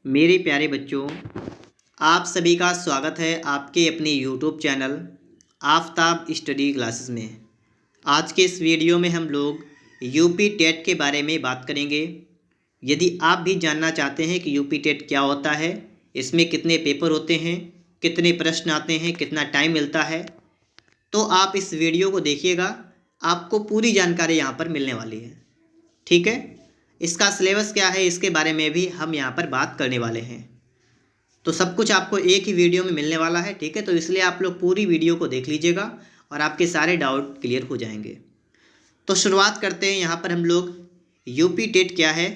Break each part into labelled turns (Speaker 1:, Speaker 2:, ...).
Speaker 1: मेरे प्यारे बच्चों, आप सभी का स्वागत है आपके अपने YouTube channel Aftab study classes में। आज के इस वीडियो में हम लोग यूपी टेट के बारे में बात करेंगे। यदि आप भी जानना चाहते हैं कि यूपी टेट क्या होता है, इसमें कितने पेपर होते हैं, कितने प्रश्न आते हैं, कितना टाइम मिलता है, तो आप इस वीडियो को देखिएगा। आपको पूरी जानकारी यहाँ पर मिलने वाली है। ठीक है, इसका सिलेबस क्या है इसके बारे में भी हम यहाँ पर बात करने वाले हैं। तो सब कुछ आपको एक ही वीडियो में मिलने वाला है। ठीक है, तो इसलिए आप लोग पूरी वीडियो को देख लीजिएगा और आपके सारे डाउट क्लियर हो जाएंगे। तो शुरुआत करते हैं। यहाँ पर हम लोग यूपी टेट क्या है,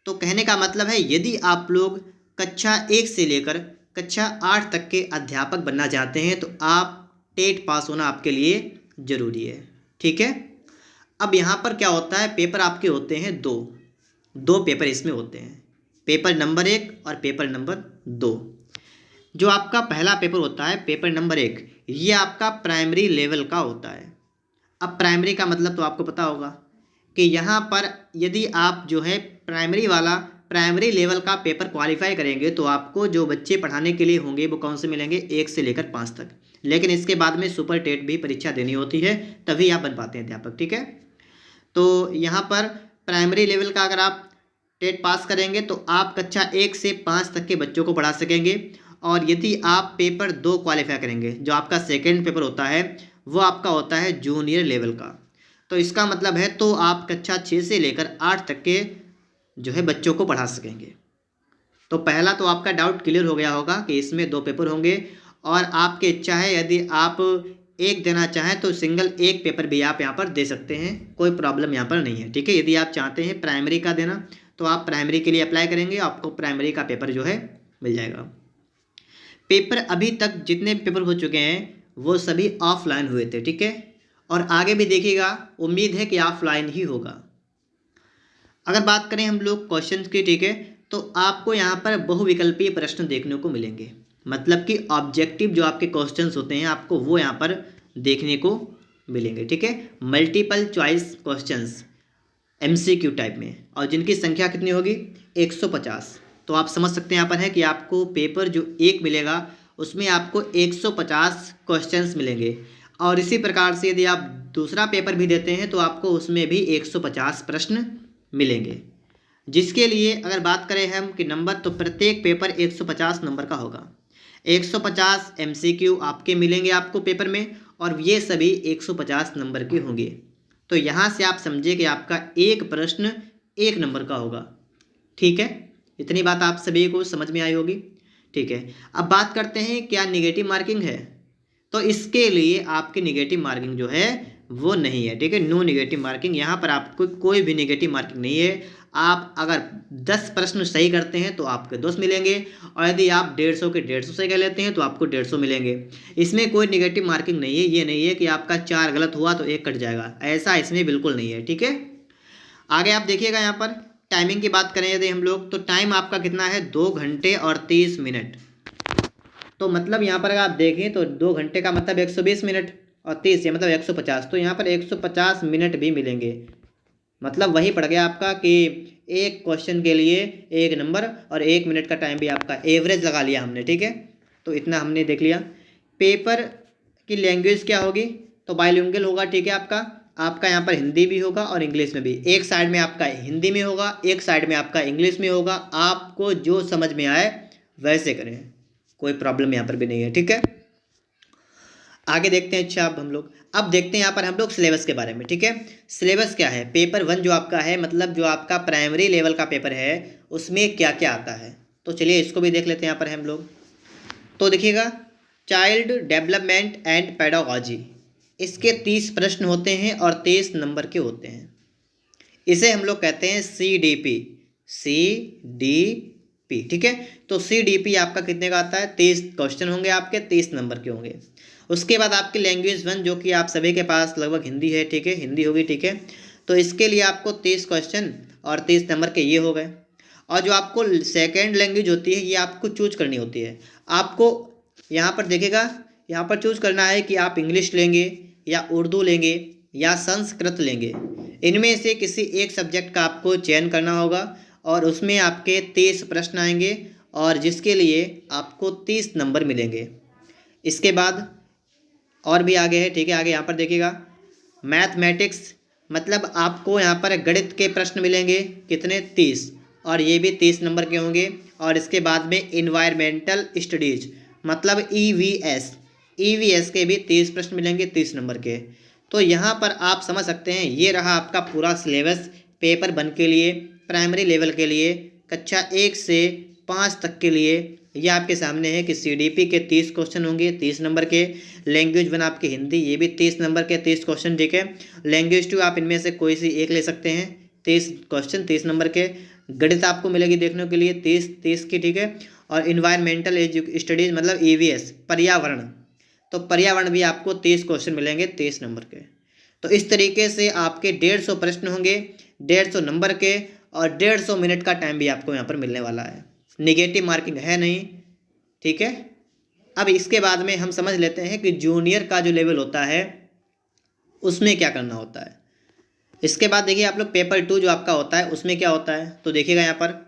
Speaker 1: तो कहने का मतलब है यदि आप लोग कक्षा 1 से लेकर कक्षा 8 तक के अध्यापक बनना चाहते हैं तो आप टेट पास होना आपके लिए ज़रूरी है। ठीक है, अब यहाँ पर क्या होता है, पेपर आपके होते हैं दो पेपर इसमें होते हैं, पेपर नंबर 1 और पेपर नंबर 2। जो आपका पहला पेपर होता है पेपर नंबर 1, ये आपका प्राइमरी लेवल का होता है। अब प्राइमरी का मतलब तो आपको पता होगा कि यहाँ पर यदि आप जो है प्राइमरी लेवल का पेपर क्वालिफाई करेंगे तो आपको जो बच्चे पढ़ाने के लिए होंगे वो कौन से मिलेंगे, 1 से लेकर 5 तक। लेकिन इसके बाद में सुपर टेट भी परीक्षा देनी होती है, तभी आप बन पाते हैं अध्यापक। ठीक है, तो यहाँ पर प्राइमरी लेवल का अगर आप टेट पास करेंगे तो आप कक्षा 1 से 5 तक के बच्चों को पढ़ा सकेंगे। और यदि आप पेपर 2 क्वालिफाई करेंगे, जो आपका सेकेंड पेपर होता है वो आपका होता है जूनियर लेवल का, तो इसका मतलब है तो आप कक्षा 6 से लेकर 8 तक के जो है बच्चों को पढ़ा सकेंगे। तो पहला तो आपका डाउट क्लियर हो गया होगा कि इसमें 2 पेपर होंगे और आपकी इच्छा है यदि आप एक देना चाहें तो सिंगल एक पेपर भी आप यहाँ पर दे सकते हैं, कोई प्रॉब्लम यहाँ पर नहीं है। ठीक है, यदि आप चाहते हैं प्राइमरी का देना तो आप प्राइमरी के लिए अप्लाई करेंगे, आपको प्राइमरी का पेपर जो है मिल जाएगा। पेपर अभी तक जितने पेपर हो चुके हैं वो सभी ऑफलाइन हुए थे। ठीक है, और आगे भी देखिएगा, उम्मीद है कि ऑफलाइन ही होगा। अगर बात करें हम लोग क्वेश्चन की, ठीक है, तो आपको यहाँ पर बहुविकल्पीय प्रश्न देखने को मिलेंगे। मतलब कि ऑब्जेक्टिव जो आपके क्वेश्चंस होते हैं आपको वो यहाँ पर देखने को मिलेंगे। ठीक है, multiple choice questions MCQ type में, और जिनकी संख्या कितनी होगी, 150। तो आप समझ सकते हैं यहाँ पर है कि आपको पेपर जो 1 मिलेगा उसमें आपको 150 क्वेश्चंस मिलेंगे। और इसी प्रकार से यदि आप दूसरा पेपर भी देते हैं तो आपको उसमें भी 150 प्रश्न मिलेंगे। जिसके लिए अगर बात करें हम कि नंबर, तो प्रत्येक पेपर 150 नंबर का होगा। 150 MCQ आपके मिलेंगे आपको पेपर में, और ये सभी 150 नंबर के होंगे। तो यहाँ से आप समझिए कि आपका एक प्रश्न 1 नंबर का होगा। ठीक है, इतनी बात आप सभी को समझ में आई होगी। ठीक है, अब बात करते हैं क्या नेगेटिव मार्किंग है, तो इसके लिए आपकी नेगेटिव मार्किंग जो है वो नहीं है। ठीक है, नो नेगेटिव मार्किंग, यहाँ पर आपको कोई भी नेगेटिव मार्किंग नहीं है। आप अगर 10 प्रश्न सही करते हैं तो आपके 10 मिलेंगे, और यदि आप 150 के 150 सही कर लेते हैं तो आपको 150 मिलेंगे। इसमें कोई नेगेटिव मार्किंग नहीं है। ये नहीं है कि आपका 4 गलत हुआ तो 1 कट जाएगा, ऐसा इसमें बिल्कुल नहीं है। ठीक है, आगे आप देखिएगा यहाँ पर टाइमिंग की बात करें यदि हम लोग, तो टाइम आपका कितना है, 2 घंटे और 30 मिनट। तो मतलब यहाँ पर अगर आप देखें तो 2 घंटे का मतलब 120 मिनट, और 30 ये मतलब 150, तो यहाँ पर 150 मिनट भी मिलेंगे। मतलब वही पड़ गया आपका कि एक क्वेश्चन के लिए 1 नंबर और 1 मिनट का टाइम भी आपका एवरेज लगा लिया हमने। ठीक है, तो इतना हमने देख लिया। पेपर की लैंग्वेज क्या होगी, तो बाइलिंगुअल होगा। ठीक है, आपका यहाँ पर हिंदी भी होगा और इंग्लिश में भी। एक साइड में आपका हिंदी में होगा, एक साइड में आपका इंग्लिश में होगा। आपको जो समझ में आए वैसे करें, कोई प्रॉब्लम यहाँ पर भी नहीं है। ठीक है, आगे देखते हैं। अच्छा, अब देखते हैं यहाँ पर हम लोग सिलेबस के बारे में। ठीक है, सिलेबस क्या है, पेपर 1 जो आपका है, मतलब जो आपका प्राइमरी लेवल का पेपर है उसमें क्या क्या आता है, तो चलिए इसको भी देख लेते हैं यहाँ पर हम लोग। तो देखिएगा, चाइल्ड डेवलपमेंट एंड पेडागॉजी, इसके 30 प्रश्न होते हैं और 23 नंबर के होते हैं। इसे हम लोग कहते हैं CDP। ठीक है, तो CDP आपका कितने का आता है, 23 क्वेश्चन होंगे आपके, 23 नंबर के होंगे। उसके बाद आपकी लैंग्वेज 1 जो कि आप सभी के पास लगभग हिंदी है। ठीक है, हिंदी होगी। ठीक है, तो इसके लिए आपको 23 क्वेश्चन और 23 नंबर के ये हो गए। और जो आपको सेकेंड लैंग्वेज होती है ये आपको चूज करनी होती है। आपको यहाँ पर देखिएगा, यहाँ पर चूज करना है कि आप इंग्लिश लेंगे या उर्दू लेंगे या संस्कृत लेंगे। इनमें से किसी एक सब्जेक्ट का आपको चयन करना होगा और उसमें आपके 30 प्रश्न आएंगे और जिसके लिए आपको 30 नंबर मिलेंगे। इसके बाद और भी आगे है, ठीक है। आगे यहाँ पर देखिएगा मैथमेटिक्स, मतलब आपको यहाँ पर गणित के प्रश्न मिलेंगे कितने, 30, और ये भी 30 नंबर के होंगे। और इसके बाद में इन्वायरमेंटल स्टडीज मतलब ईवीएस के भी 30 प्रश्न मिलेंगे 30 नंबर के। तो यहाँ पर आप समझ सकते हैं ये रहा आपका पूरा सिलेबस पेपर 1 के लिए, प्राइमरी लेवल के लिए, कक्षा 1 से 5 तक के लिए। ये आपके सामने है कि सीडीपी के 30 क्वेश्चन होंगे 30 नंबर के, लैंग्वेज 1 आपकी हिंदी, ये भी 30 नंबर के 30 क्वेश्चन, ठीक है। लैंग्वेज 2 आप इनमें से कोई सी एक ले सकते हैं, 30 क्वेश्चन 30 नंबर के। गणित आपको मिलेगी देखने के लिए 30 की, ठीक है। और इन्वायरमेंटल स्टडीज मतलब ईवीएस पर्यावरण, तो पर्यावरण भी आपको 30 क्वेश्चन मिलेंगे 30 नंबर के। तो इस तरीके से आपके 150 प्रश्न होंगे 150 नंबर के, और 150 मिनट का टाइम भी आपको यहाँ पर मिलने वाला है। निगेटिव मार्किंग है नहीं, ठीक है। अब इसके बाद में हम समझ लेते हैं कि जूनियर का जो लेवल होता है उसमें क्या करना होता है। इसके बाद देखिए आप लोग पेपर 2 जो आपका होता है उसमें क्या होता है, तो देखिएगा यहाँ पर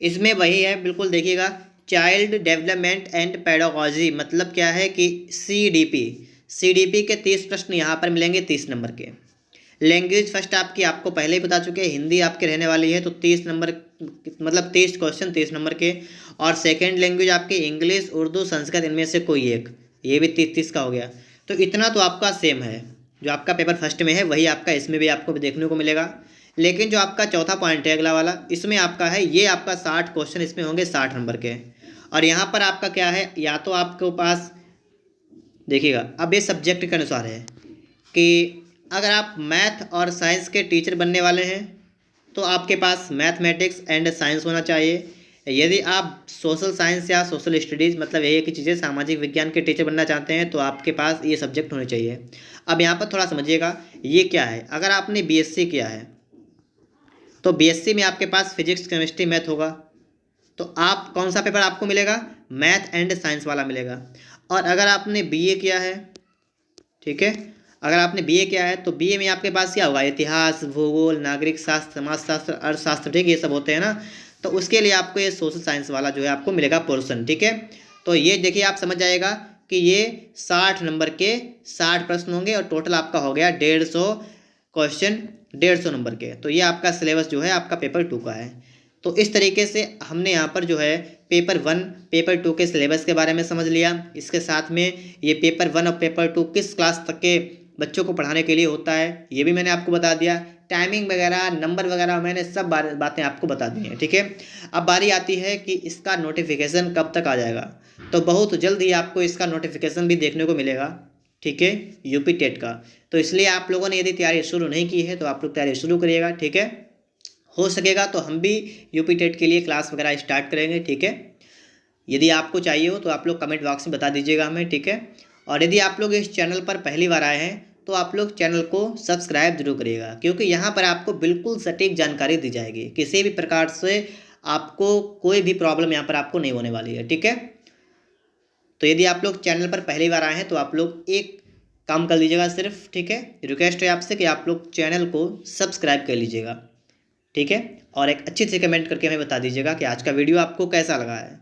Speaker 1: इसमें वही है बिल्कुल, देखिएगा चाइल्ड डेवलपमेंट एंड पेडागोजी, मतलब क्या है कि सीडीपी के 30 प्रश्न यहाँ पर मिलेंगे 30 नंबर के। लैंग्वेज फर्स्ट आपको पहले ही बता चुके हैं, हिंदी आपके रहने वाली है, तो 30 नंबर मतलब 30 क्वेश्चन 30 नंबर के। और सेकंड लैंग्वेज आपकी इंग्लिश, उर्दू, संस्कृत, इनमें से कोई एक, ये भी 30 का हो गया। तो इतना तो आपका सेम है, जो आपका पेपर फर्स्ट में है वही आपका इसमें भी आपको देखने को मिलेगा। लेकिन जो आपका चौथा पॉइंट है अगला वाला, इसमें आपका है ये आपका 60 क्वेश्चन इसमें होंगे 60 नंबर के। और यहाँ पर आपका क्या है, या तो आपके पास देखिएगा अब ये सब्जेक्ट के अनुसार है कि अगर आप मैथ और साइंस के टीचर बनने वाले हैं तो आपके पास मैथमेटिक्स एंड साइंस होना चाहिए। यदि आप सोशल साइंस या सोशल स्टडीज़ मतलब ये की चीज़ें सामाजिक विज्ञान के टीचर बनना चाहते हैं तो आपके पास ये सब्जेक्ट होने चाहिए। अब यहाँ पर थोड़ा समझिएगा ये क्या है। अगर आपने बीएससी किया है तो बीएससी में आपके पास फिजिक्स, केमिस्ट्री, मैथ होगा, तो आप कौन सा पेपर आपको मिलेगा, मैथ एंड साइंस वाला मिलेगा। और अगर आपने बीए किया है, ठीक है, अगर आपने बीए किया है तो बीए में आपके पास क्या होगा, इतिहास, भूगोल, नागरिक शास्त्र, समाजशास्त्र, अर्थशास्त्र, ठीक है, ये सब होते हैं ना। तो उसके लिए आपको ये सोशल साइंस वाला जो है आपको मिलेगा पोर्शन, ठीक है। तो ये देखिए आप समझ जाएगा कि ये 60 नंबर के 60 प्रश्न होंगे और टोटल आपका हो गया 150 क्वेश्चन 150 नंबर के। तो ये आपका सिलेबस जो है आपका पेपर 2 का है। तो इस तरीके से हमने यहाँ पर जो है पेपर 1 पेपर 2 के सिलेबस के बारे में समझ लिया। इसके साथ में ये पेपर 1 और पेपर 2 किस क्लास तक के बच्चों को पढ़ाने के लिए होता है ये भी मैंने आपको बता दिया। टाइमिंग वगैरह, नंबर वगैरह मैंने सब बातें आपको बता दी हैं, ठीक है। अब बारी आती है कि इसका नोटिफिकेशन कब तक आ जाएगा। तो बहुत जल्द ही आपको इसका नोटिफिकेशन भी देखने को मिलेगा, ठीक है, यूपी टेट का। तो इसलिए आप लोगों ने यदि तैयारी शुरू नहीं की है तो आप लोग तैयारी शुरू करिएगा, ठीक है। हो सकेगा तो हम भी यूपी टेट के लिए क्लास वगैरह स्टार्ट करेंगे, ठीक है। यदि आपको चाहिए हो तो आप लोग कमेंट बॉक्स में बता दीजिएगा हमें, ठीक है। और यदि आप लोग इस चैनल पर पहली बार आए हैं तो आप लोग चैनल को सब्सक्राइब जरूर करिएगा, क्योंकि यहाँ पर आपको बिल्कुल सटीक जानकारी दी जाएगी, किसी भी प्रकार से आपको कोई भी प्रॉब्लम यहाँ पर आपको नहीं होने वाली है, ठीक है। तो यदि आप लोग चैनल पर पहली बार आए हैं तो आप लोग एक काम कर लीजिएगा सिर्फ, ठीक है। रिक्वेस्ट है आपसे कि आप लोग चैनल को सब्सक्राइब कर लीजिएगा, ठीक है। और एक अच्छी सी कमेंट करके हमें बता दीजिएगा कि आज का वीडियो आपको कैसा लगा है।